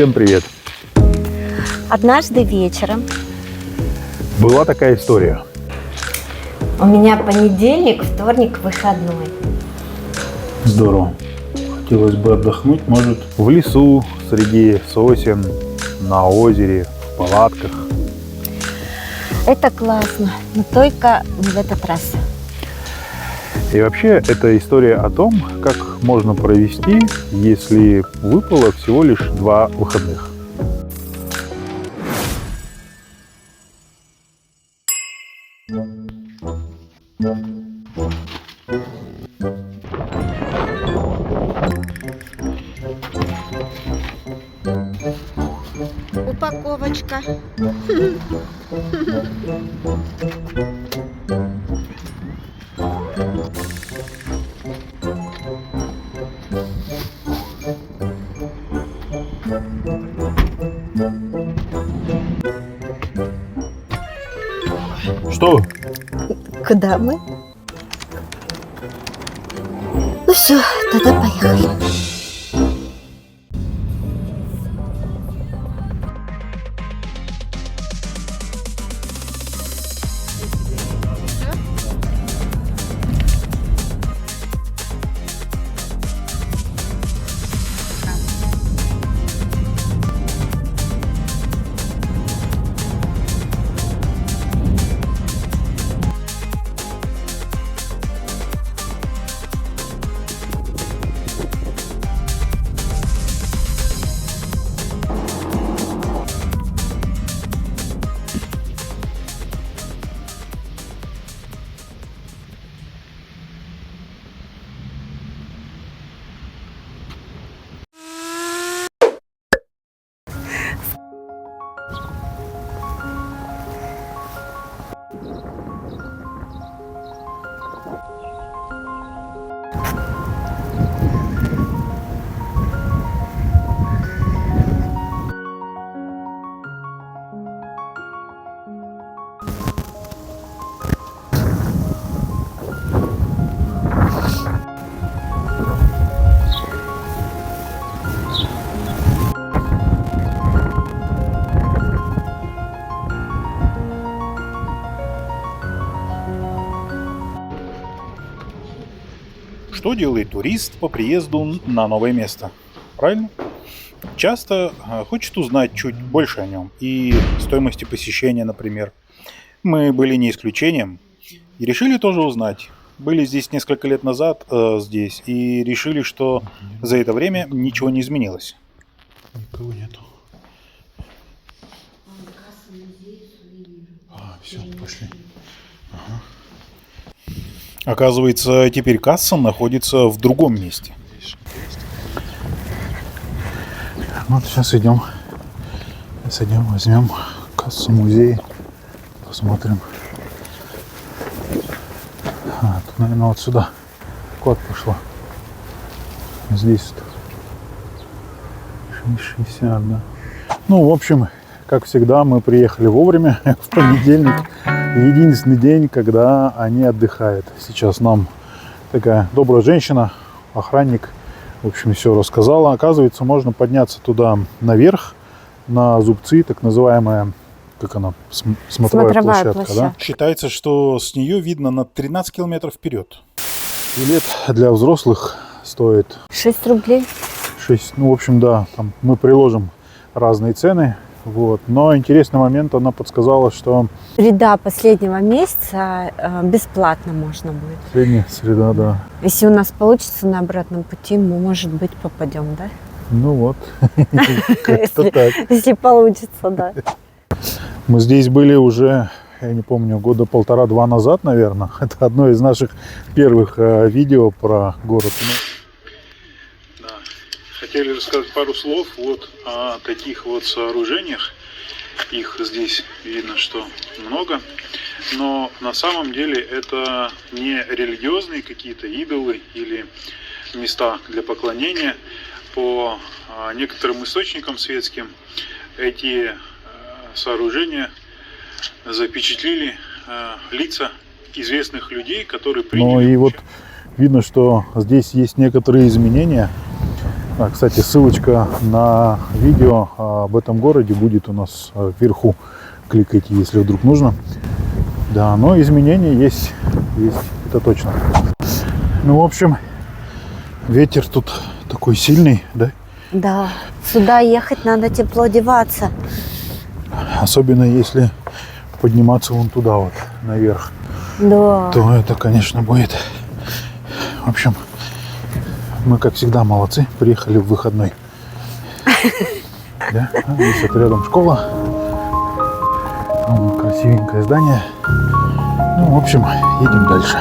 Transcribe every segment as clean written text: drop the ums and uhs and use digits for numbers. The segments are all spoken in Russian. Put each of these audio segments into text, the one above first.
Всем привет! Однажды вечером Была такая история. у меня понедельник, вторник, выходной. Здорово. Хотелось бы отдохнуть, может, в лесу, среди сосен, на озере, в палатках. Это классно, но только не в этот раз. И вообще, это история о том, как можно провести, если выпало всего лишь 2 выходных. Упаковочка. Что? Куда мы? Ну все, тогда поехали. Что делает турист по приезду на новое место? Правильно? Часто хочет узнать чуть больше о нем и стоимости посещения, например. Мы были не исключением и решили тоже узнать. Были здесь несколько лет назад здесь и решили, что за это время ничего не изменилось. Никого нету. Все, пошли. Ага. Оказывается, теперь касса находится в другом месте. Вот сейчас идем, возьмем кассу музея, посмотрим. Тут, наверное, вот сюда код пошла. Здесь 6,60, да. Ну, в общем, как всегда, мы приехали вовремя в понедельник. Единственный день, когда они отдыхают. Сейчас нам такая добрая женщина, охранник, в общем, все рассказала. Оказывается, можно подняться туда наверх, на зубцы, так называемая, как она, смотровая площадка. Да? Считается, что с нее видно на 13 километров вперед. Билет для взрослых стоит 6 рублей. 6, ну, в общем, да, там мы приложим разные цены. Вот. Но интересный момент, она подсказала, что Среда последнего месяца бесплатно можно будет. средняя среда, да. Если у нас получится на обратном пути, мы, может быть, попадем, да? Ну вот, как-то так. Если получится, да. Мы здесь были уже, я не помню, года 1,5-2 назад, наверное. Это одно из наших первых видео про город. Да. Хотели рассказать пару слов вот о таких вот сооружениях. Их здесь видно, что много. Но на самом деле это не религиозные какие-то идолы или места для поклонения. По некоторым источникам светским эти сооружения запечатлели лица известных людей, которые приняли. Ну и вот видно, что здесь есть некоторые изменения. А, кстати, ссылочка на видео об этом городе будет у нас вверху. Кликайте, если вдруг нужно. Да, но изменения есть, это точно. Ну, в общем, ветер тут такой сильный, да? Да, сюда ехать надо тепло одеваться. Особенно если подниматься вон туда вот, наверх. Да. То это, конечно, будет. В общем, мы, как всегда, молодцы. Приехали в выходной. Да? Здесь вот рядом школа. Вон красивенькое здание. Ну, в общем, едем дальше.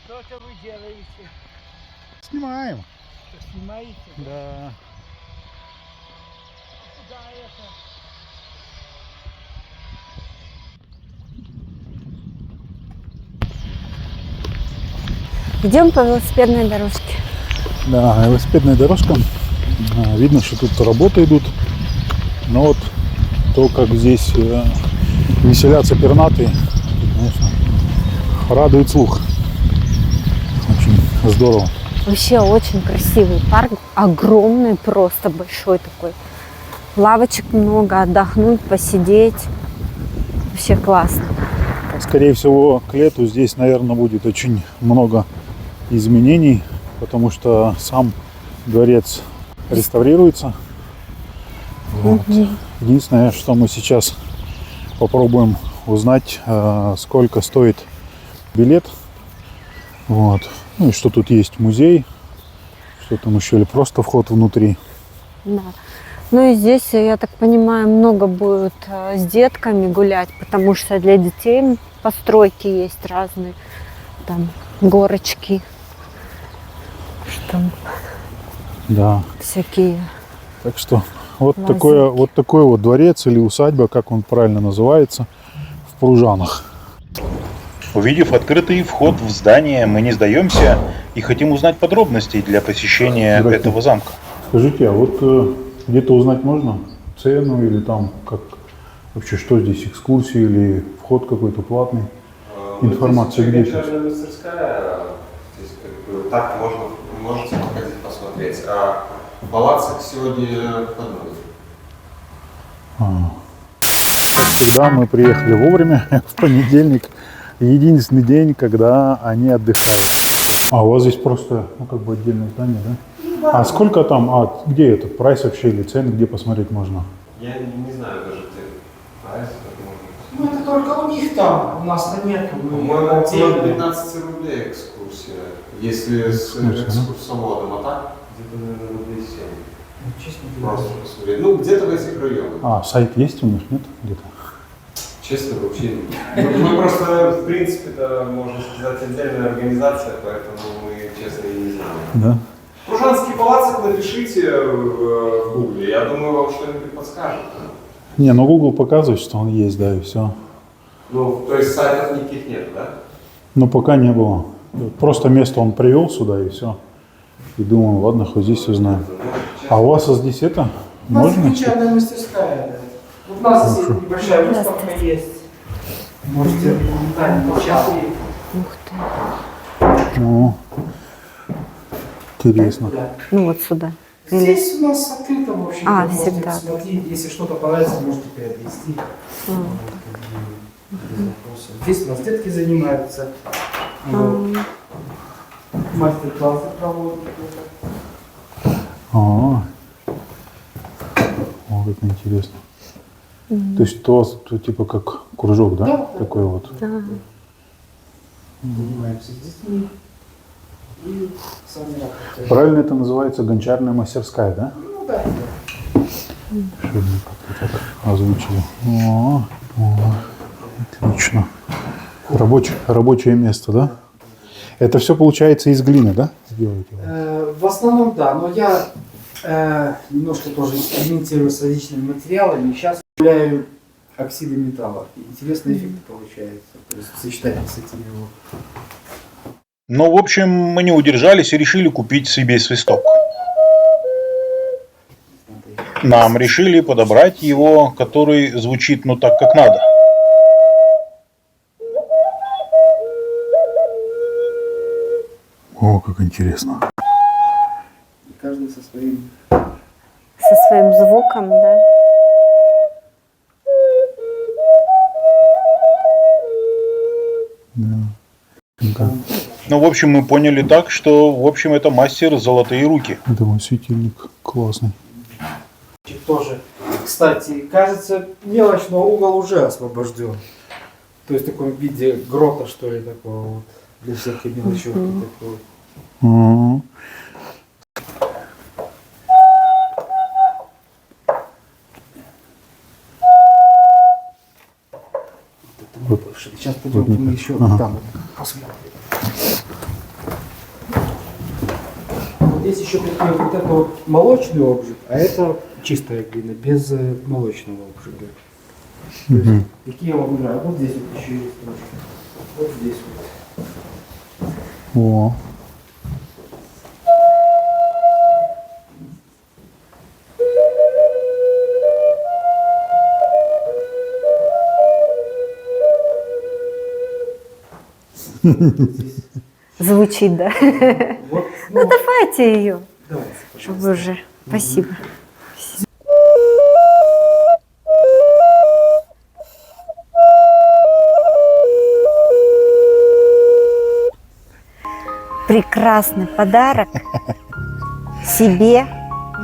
Что это вы делаете? Снимаем. Что, снимаете? Да. Куда это? Идем по велосипедной дорожке. Да, велосипедная дорожка. Видно, что тут работы идут. Но вот то, как здесь веселятся пернатые, конечно, радует слух. Очень здорово. Вообще очень красивый парк. Огромный, просто большой такой. Лавочек много, отдохнуть, посидеть. Вообще классно. Скорее всего, к лету здесь, наверное, будет очень много изменений, потому что сам дворец реставрируется. Вот. Единственное, что мы сейчас попробуем узнать, сколько стоит билет. Вот. Ну и что тут есть музей, что там еще, или просто вход внутри. Да. Ну и здесь, я так понимаю, много будет с детками гулять, потому что для детей постройки есть разные. Там горочки, что Да. всякие. Так что вот Лазейки. такой вот дворец или усадьба, как он правильно называется, в Пружанах. Увидев открытый вход в здание, мы не сдаемся и хотим узнать подробности для посещения Здравствуйте. этого замка. Скажите, а вот где-то узнать можно цену или там как вообще что здесь, экскурсии или вход какой-то платный? Информация где сейчас? Здесь мастерская, здесь как бы так можете походить посмотреть. А палаццо сегодня входной. Всегда мы приехали вовремя в понедельник. Единственный день, когда они отдыхают. А у вас здесь просто, ну, как бы отдельное здание, да? А сколько там, где этот прайс вообще или цены, где посмотреть можно? Я не знаю даже, где прайс, как можно. Ну это только у них там, у нас-то нету. По-моему, около 15 рублей экскурсия, если с Экскурсия, да? экскурсоводом, а так где-то, наверное, рублей 7. Ну, честно говоря. Просто посмотреть. Ну, где-то в этих районах. А, сайт есть у них, нет? Где-то? Честно, вообще нет. Мы просто, в принципе-то, можно сказать, отдельная организация, поэтому мы, честно, и не знаем. Да. Пружанский палаццо напишите в Гугле, я думаю, вам что-нибудь подскажет. Не, ну Google показывает, что он есть, да, и все. Ну, то есть сайтов никаких нет, да? Но пока не было. Просто место он привел сюда и все. И думаю, ладно, хоть здесь узнаем. А у вас здесь это? У нас Можно? гончарная мастерская. Да. У нас здесь небольшая выставка есть. Можете детально почаще. Ух ты. О, интересно. Да. Ну вот сюда. Здесь у нас открыто, в общем-то. А, можете всегда. посмотреть. Если что-то понравится, можете приобрести. Без вопросов. Здесь у нас детки занимаются. Вот. Мастер-классы проводят. О, как интересно. То есть у вас тут типа как кружок, да? Да. Такой вот. Да. Занимаемся с детьми. И сами работаем. Правильно это называется гончарная мастерская, да? Ну да. Чтобы мы как-то так озвучили. О, отлично. Рабочее место, да? Это все получается из глины, да? Сделаете? В основном да, но я немножко тоже экспериментирую с различными материалами. Сейчас добавляю оксиды металла. И интересные эффекты получаются. То есть сочетание с этими вот. Ну, в общем, мы не удержались и решили купить себе свисток. Нам решили подобрать его, который звучит, ну, так, как надо. О, как интересно. И каждый со своим. Со своим звуком, да. Да. Ну, в общем, мы поняли так, что, в общем, это мастер золотые руки. Это мой светильник классный. Тоже, кстати, кажется мелочь, но угол уже освобожден. То есть в таком виде грота, что ли, такого вот. Для всякой мелочевки такой. Ага. Вот. Сейчас пойдем вот мы так. еще Ага. там вот посмотрим. Вот здесь еще такой вот это вот молочный обжиг, а это чистая глина, без молочного обжига. То есть, какие я вам нравятся? Вот здесь вот еще есть немножко. Вот здесь вот. О. Здесь. Звучит, да. Вот, Ну давайте ее, давайте, чтобы пожалуйста. уже. Спасибо. Прекрасный подарок себе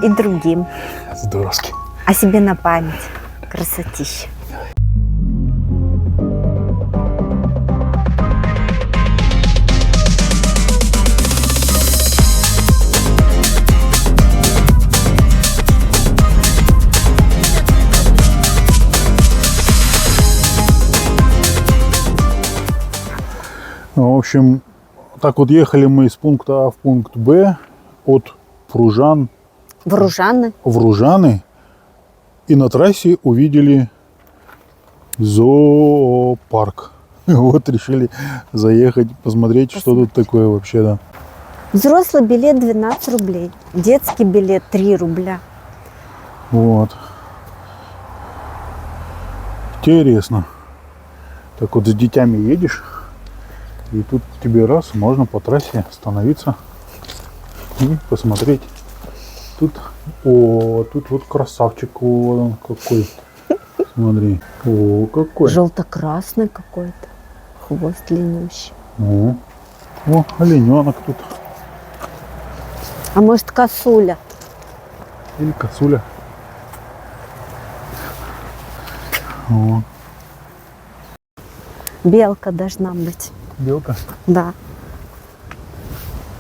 и другим. Здоровски. А себе на память. Красотища. В общем, так вот ехали мы из пункта А в пункт Б от Пружан Вружаны. в Ружаны, и на трассе увидели зоопарк. Вот решили заехать, посмотреть, что тут такое вообще, да. Взрослый билет 12 рублей. Детский билет 3 рубля. Вот. Интересно. Так вот с детьми едешь, и тут тебе раз, можно по трассе остановиться и посмотреть. Тут, тут вот красавчик, вот он какой. Смотри, о, какой. Желто-красный какой-то. Хвост длиннющий. О, олененок тут. А может, косуля? Или косуля. О, Белка должна быть. белка. Да.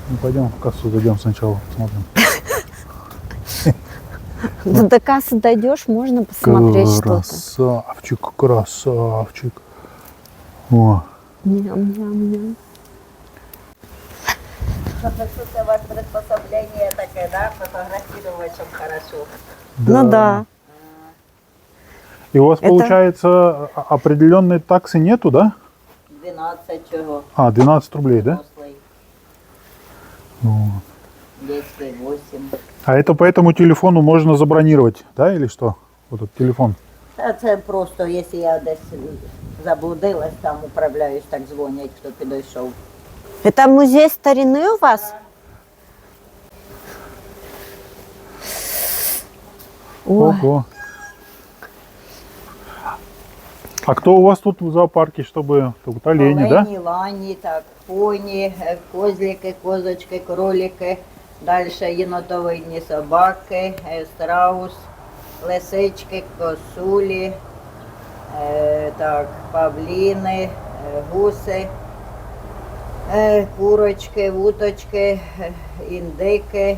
Ну, пойдем в кассу зайдем сначала, посмотрим. До кассы дойдешь, можно посмотреть что-то. Красавчик, красавчик. О, Ням-ням-ням. Тут у вас приспособление такое, да, фотографировать, очень хорошо. Ну да. И у вас, Это- получается, определенной таксы нету, да? 12 чего. 12 рублей, да? Взрослый. Вот. Детский 8. А это по этому телефону можно забронировать, да, или что? Вот этот телефон. Та це просто, якщо я десь заблудилась, там управляюсь, так дзвонять, хто підійшов. Это музей старины у вас? Ой, Ого. А кто у вас тут в зоопарке, чтобы... Тут олени, да? Олені, лані, так, поні, козлики, козочки, кролики, далі єнотовидні собаки, страус, лисички, косулі, так, павліни, гуси, курочки, вуточки, індики,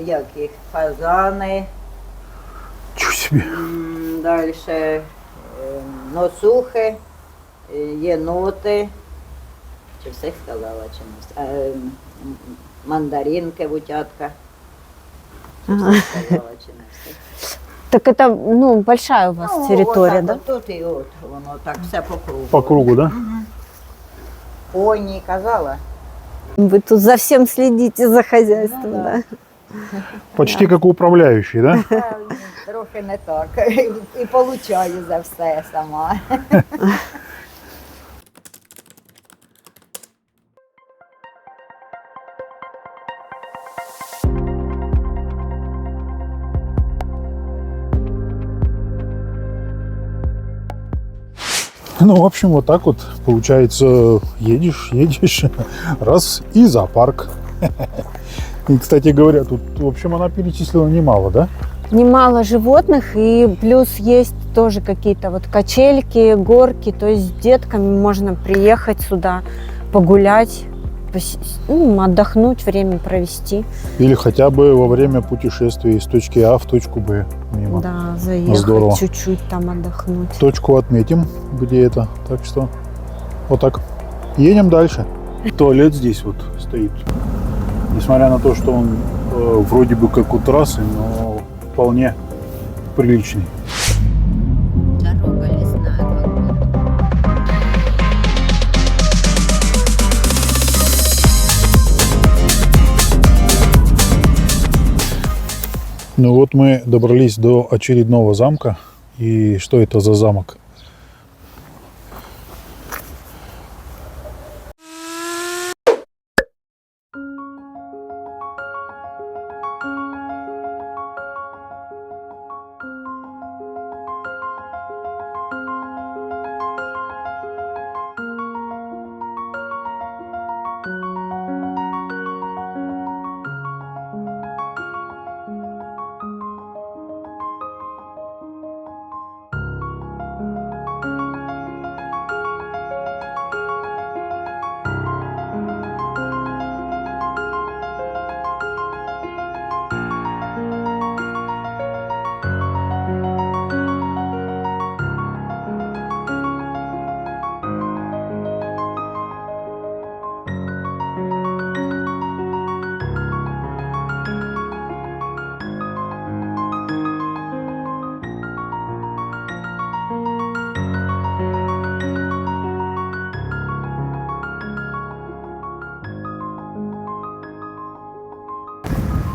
як їх, фазани, Чего себе. далі носухи, єноти, чи всіх сказала, чи не мандаринки, вутятка, чи всіх сказала, чи не всіх. так это, ну, большая у вас Ну, территория, отак да? от тут і от, воно так все по кругу. По кругу, да? Поні, казала. Вы тут за всем следите, за хозяйством, Ну, да. да? Почти как управляющий, да? Та, трохи не так. І получаю за все сама. Ну, в общем, вот так вот, получается, едешь, раз, и зоопарк. И, кстати говоря, тут, в общем, она перечислила немало, да? Немало животных, и плюс есть тоже какие-то вот качельки, горки, то есть с детками можно приехать сюда, погулять, ну, отдохнуть, время провести. Или хотя бы во время путешествия из точки А в точку Б мимо. Да, заехать Здорово. чуть-чуть там отдохнуть. Точку отметим, где это. Так что вот так. Едем дальше. Туалет здесь вот стоит. Несмотря на то, что он вроде бы как у трассы, но вполне приличный. Дорога лісна. Ну вот мы добрались до очередного замка. И что это за замок?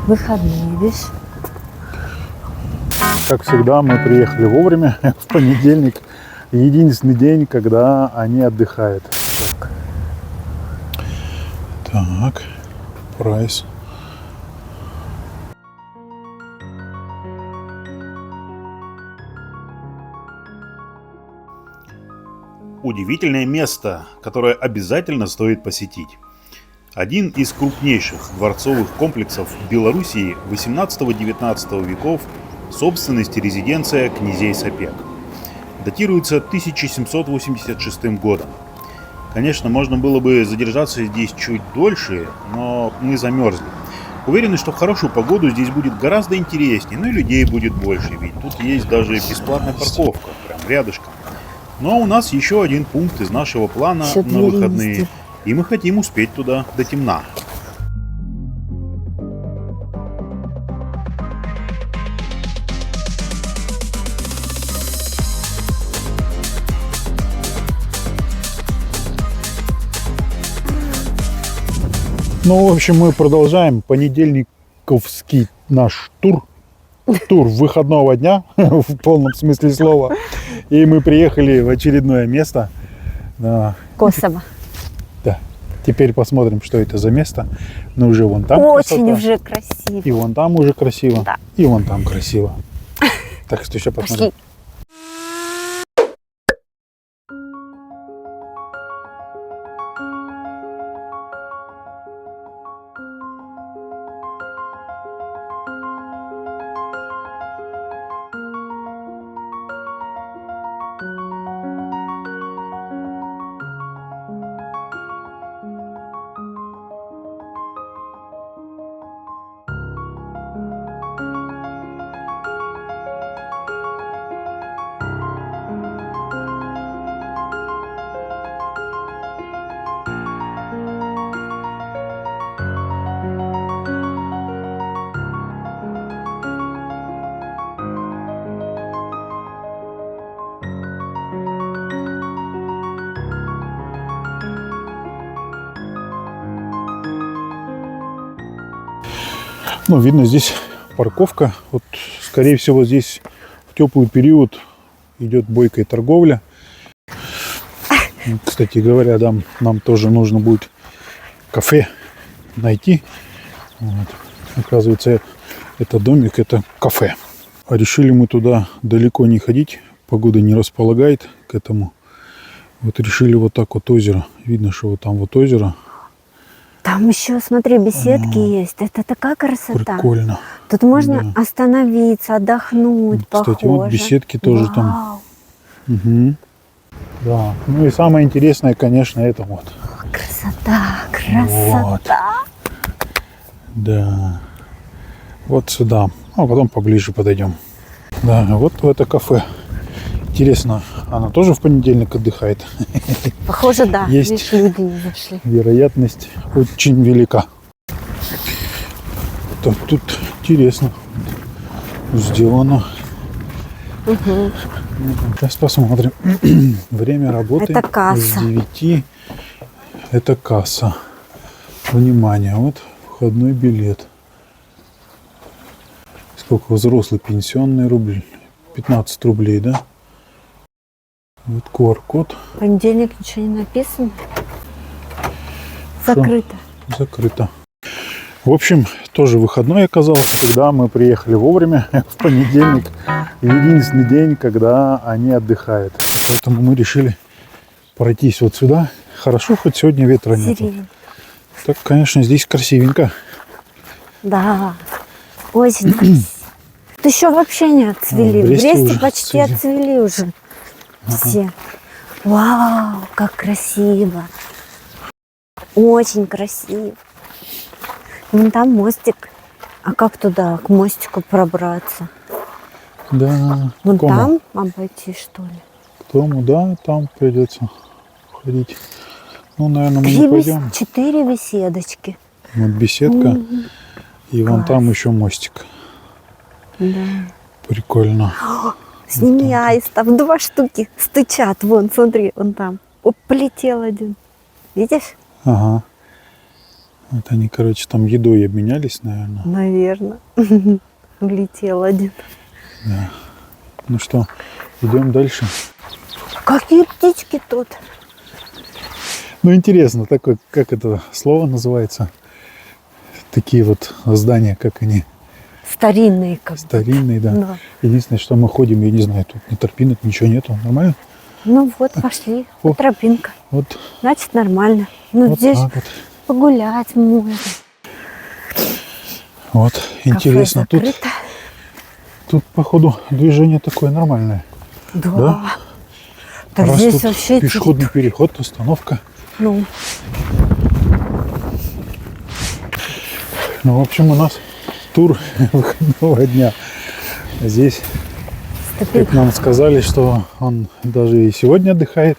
Выходные, видишь? Как всегда, мы приехали вовремя в понедельник. Единственный день, когда они отдыхают. Так, прайс. Удивительное место, которое обязательно стоит посетить. Один из крупнейших дворцовых комплексов Белоруссии 18-19 веков, собственности резиденция князей Сапег. Датируется 1786 годом. Конечно, можно было бы задержаться здесь чуть дольше, но мы замерзли. Уверены, что в хорошую погоду здесь будет гораздо интереснее, ну и людей будет больше, ведь тут есть даже бесплатная парковка, прям рядышком. Но у нас еще один пункт из нашего плана Ещё на двери выходные, везде. и мы хотим успеть туда до темна. Ну, в общем, мы продолжаем понедельниковский наш тур. Тур выходного дня, в полном смысле слова. И мы приехали в очередное место. Да. Косово. Да. Теперь посмотрим, что это за место. Но уже вон там Очень красота. уже красиво. И вон там уже красиво. Да. И вон там красиво. Так что сейчас посмотрим. Пошли. Ну, видно, здесь парковка. Вот, скорее всего, здесь в теплый период идет бойкая торговля. Кстати говоря, нам тоже нужно будет кафе найти. Вот. Оказывается, это домик, это кафе. А решили мы туда далеко не ходить. Погода не располагает к этому. Вот решили вот так вот озеро. Видно, что вот там вот озеро. Там еще, смотри, беседки есть. Это такая красота. Прикольно. Тут можно Да. остановиться, отдохнуть, Кстати, вот похоже. беседки тоже там. Вау, Угу. Да. Ну и самое интересное, конечно, это вот. красота, красота. Вот. Да. Вот сюда. А потом поближе подойдем. Да, вот в это кафе. Интересно, она тоже в понедельник отдыхает? Похоже, да. Есть. Видишь, люди не зашли. Вероятность очень велика. Так, тут интересно сделано. Угу. Сейчас посмотрим. Время работы Это касса. с 9. Это касса. Внимание, вот входной билет. Сколько взрослый пенсионный рубль? 15 рублей, да? Вот QR-код. Понедельник ничего не написано. Что? Закрыто. Закрыто. В общем, тоже выходной оказался, когда мы приехали вовремя в понедельник. Единственный день, когда они отдыхают. Поэтому мы решили пройтись вот сюда. Хорошо, хоть сегодня ветра нет. Сирень. Так, конечно, здесь красивенько. Да. Очень красиво. Тут еще вообще не отцвели. А, в В Бресте Бресте уже почти отцвели. отцвели уже. Все. Вау, как красиво. Очень красиво. Вон там мостик. А как туда, к мостику пробраться? Да. Вон к кому? там обойти, что ли? К дому, да, там придется ходить. Ну, наверное, мы не пойдем. 4 беседочки. Вот беседка. И вон там еще мостик. Да. Прикольно. Сними аистов, 2 штуки стучат. Вон, смотри, вон там. Оп, полетел один. Видишь? Ага. Вот они, короче, там едой обменялись, наверное. Наверное. Улетел один. Ну что, идем дальше. Какие птички тут? Ну, интересно, такое, как это слово называется? Такие вот здания, как они, Старинные как будто. старинные, да. Да. Единственное, что мы ходим, я не знаю, тут ни тропинок, ничего нету. Нормально? Ну вот, пошли. О. Вот тропинка. Вот, Значит, нормально. Ну, вот здесь так вот. погулять можно. Вот, интересно, Кафе тут, закрыто. тут, походу, движение такое нормальное. Да. Да? Так Раз здесь тут вообще... пешеходный переход, остановка. Ну, Ну, в общем, у нас тур выходного дня. Здесь, как нам сказали, что он даже и сегодня отдыхает,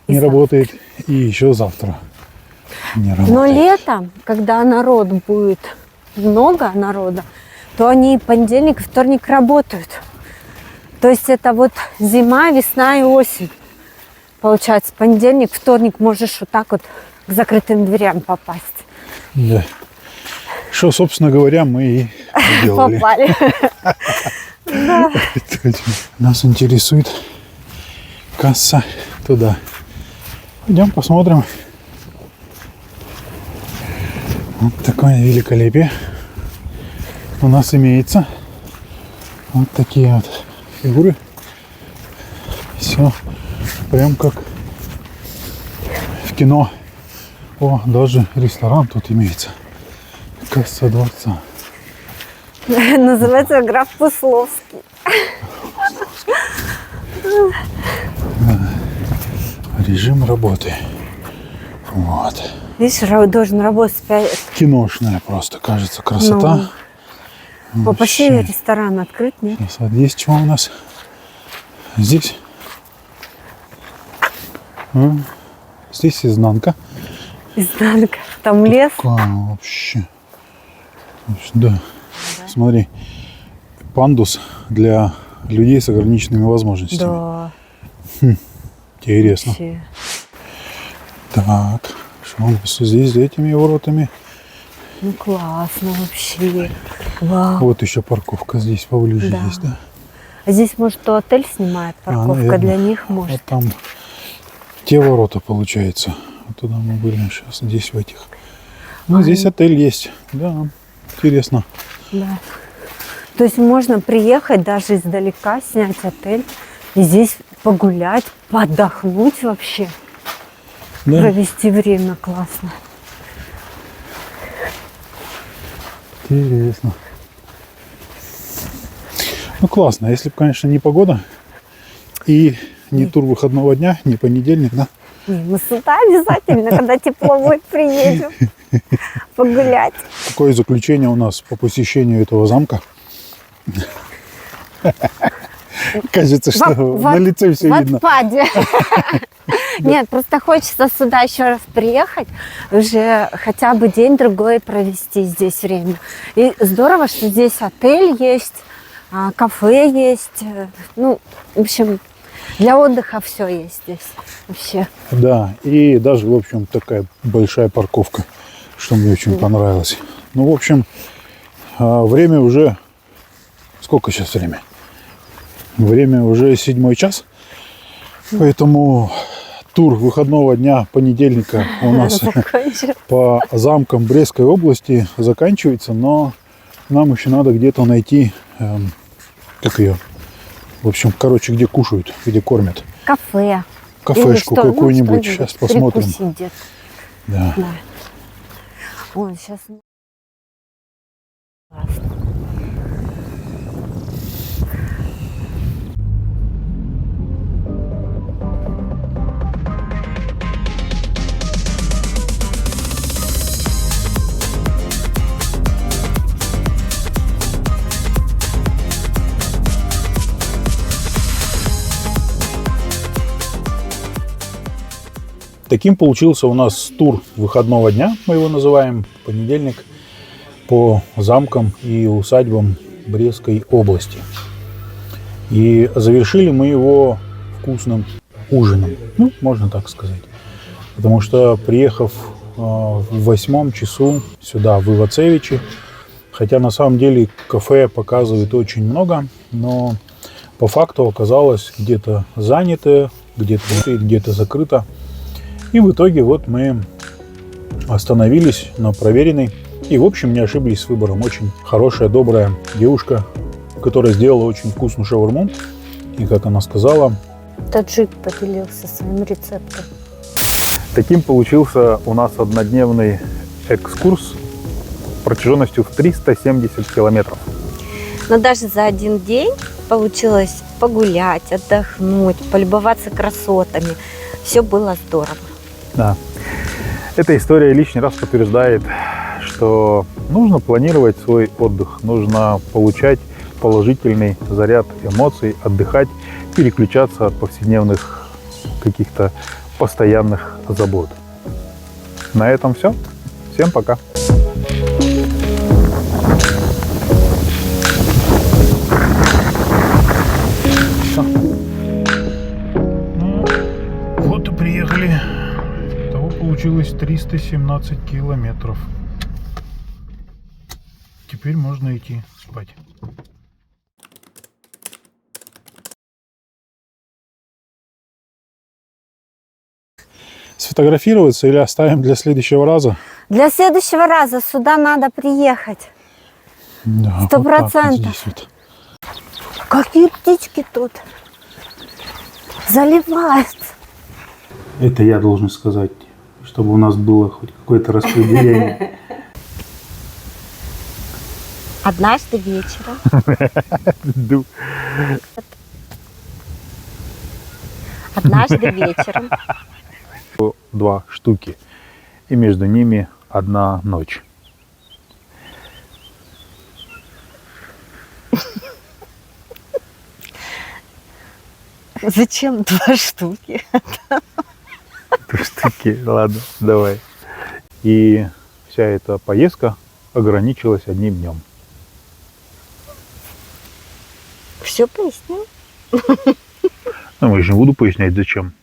И не завтра. работает, и еще завтра не работает. но летом, когда народ будет много народа, то они понедельник и вторник работают. То есть это вот зима, весна и осень. Получается, понедельник, вторник можешь вот так вот к закрытым дверям попасть. Да. Что, собственно говоря, мы и сделали. Попали. Да. Нас интересует касса туда. Идем посмотрим. Вот такое великолепие у нас имеется. Вот такие вот фигуры. Все прям как в кино. О, даже ресторан тут имеется. Касса дворца. Называется граф Пусловский. Режим работы. Вот. Видишь, должен работать 5. Киношная просто, кажется, красота. Вообще Вообще. ресторан открыт, нет? Сейчас вот здесь чего у нас? Здесь. Здесь изнанка. Изнанка. Там лес. Какая вообще. Да. Смотри. Пандус для людей с ограниченными возможностями. Да. Интересно. Вообще. Так. Что у нас здесь за этими воротами? Ну классно вообще. Вау. Вот еще парковка здесь поближе Да. есть, да? А здесь, может, кто отель снимает, парковка наверное. для них, может. Вот там те ворота, получается. Вот туда мы были сейчас, здесь в этих. Ну, здесь отель есть. Да, интересно. Да. То есть можно приехать даже издалека, снять отель и здесь погулять, подохнуть вообще, Да. провести время классно. Интересно. Ну, классно. Если бы, конечно, не погода и не тур выходного дня, не понедельник, да? Не, мы сюда обязательно, когда тепло будет, приедем погулять. Какое заключение у нас по посещению этого замка? Кажется, что на лице все в видно. отпаде. Нет, просто хочется сюда еще раз приехать, уже хотя бы день-другой провести здесь время. И здорово, что здесь отель есть, кафе есть. Ну, в общем, для отдыха все есть здесь вообще. Да, и даже, в общем, такая большая парковка, что мне очень понравилось. Ну, в общем, время уже... Сколько сейчас время? Время уже 7 час. Поэтому тур выходного дня понедельника у нас Закончим. по замкам Брестской области заканчивается, но нам еще надо где-то найти, как ее, в общем, короче, где кушают, где кормят. Кафе. Кафешку Или что, какую-нибудь. что-нибудь Сейчас посмотрим. перекусить где-то. Да. Да. Ой, сейчас... Классно. Таким получился у нас тур выходного дня, мы его называем, понедельник, по замкам и усадьбам Брестской области. И завершили мы его вкусным ужином, ну, можно так сказать. Потому что, приехав в 8 часу сюда, в Ивацевичи, хотя на самом деле кафе показывает очень много, но по факту оказалось где-то занято, где-то закрыто. И в итоге вот мы остановились на проверенной и, в общем, не ошиблись с выбором. Очень хорошая, добрая девушка, которая сделала очень вкусную шаурму. И, как она сказала... Таджик поделился своим рецептом. Таким получился у нас однодневный экскурс протяженностью в 370 километров. Но даже за один день получилось погулять, отдохнуть, полюбоваться красотами. Все было здорово. Да. Эта история лишний раз подтверждает, что нужно планировать свой отдых, нужно получать положительный заряд эмоций, отдыхать, переключаться от повседневных каких-то постоянных забот. На этом все. Всем пока. Вот и приехали. Того получилось 317 километров. теперь можно идти спать. Сфотографироваться или оставим для следующего раза? Для следующего раза сюда надо приехать. Да, 100%. вот так вот здесь вот. Какие птички тут заливают. Это я должен сказать, чтобы у нас было хоть какое-то распределение. Однажды вечером. Однажды вечером. 2 штуки. И между ними 1 ночь. Зачем 2 штуки? 2 штуки, ладно, давай. И вся эта поездка ограничилась 1 днем. Все пояснил? Ну, я же не буду пояснять, зачем.